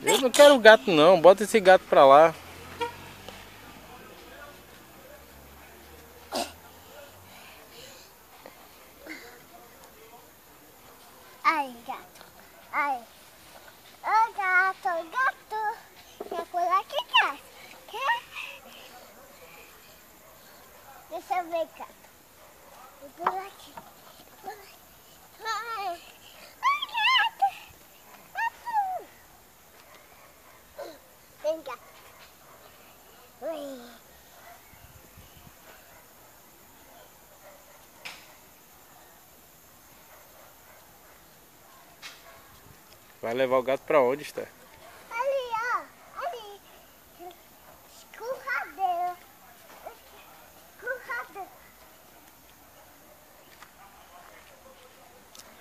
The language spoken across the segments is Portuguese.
Eu não quero gato não, bota esse gato pra lá. Ai, gato. Ai. Ô, gato, gato. Quer pular aqui, gato? Quer? Deixa eu ver, gato. Vou pular aqui. Ai. Ai, gato. Gato. Vem, gato. Ui. Vai levar o gato pra onde, Esther? Ali, ó. Ali. Escorradeira. Escorradeira.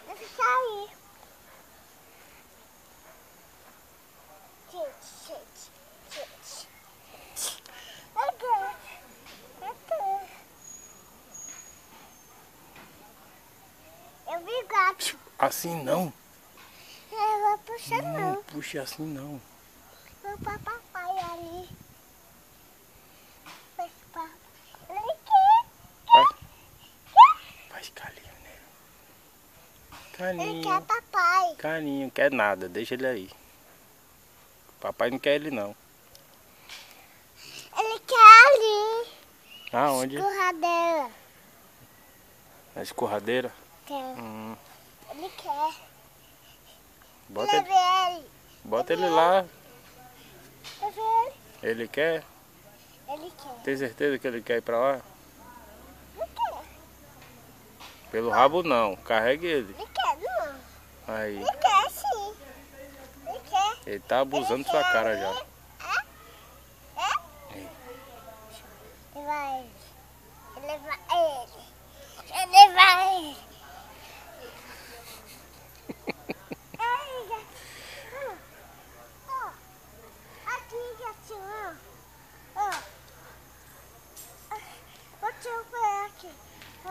Deixa eu sair. Gente. Aqui. Eu vi gato. Assim não. Eu vou puxar Não não. puxa assim não. Vou pra papai ali. Ele quer. Faz carinho, né? Ele quer Carinho. papai. Carinho, quer nada, deixa ele aí. Papai não quer ele não. Ele quer ali. Aonde? Escorradeira. Na escorradeira? Quer. Ele quer. Bota ele, ele. bota ele lá. Leve ele. Ele quer? Ele quer. Tem certeza que ele quer ir pra lá? Ele quer. Pelo rabo não, carregue ele. Ele quer, não. Aí, Ele quer sim. Ele quer. ele tá abusando da sua cara já. Ele vai. Ele vai. Ele vai. Ai, gatinho. Ó. Aqui, gatinho. Ó. Vou te ver aqui. Ó.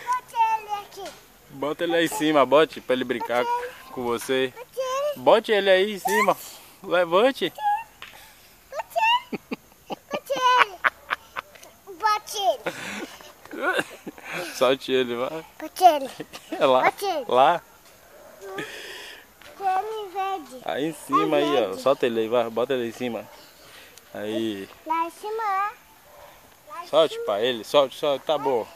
Bote ele aqui. Bota ele aí em cima, bote pra ele brincar com você. Bote ele. Bote ele aí em cima. Levante. Bote ele. Bote ele. Solte ele, vai. Bote ele. É lá. Bote ele. Lá. Bote ele verde. Aí em cima aí, ó. Solta ele aí, vai. Bota ele aí em cima. Aí. Lá em cima, ó. Lá em Solte cima. pra ele. Solte, solte. Tá bom.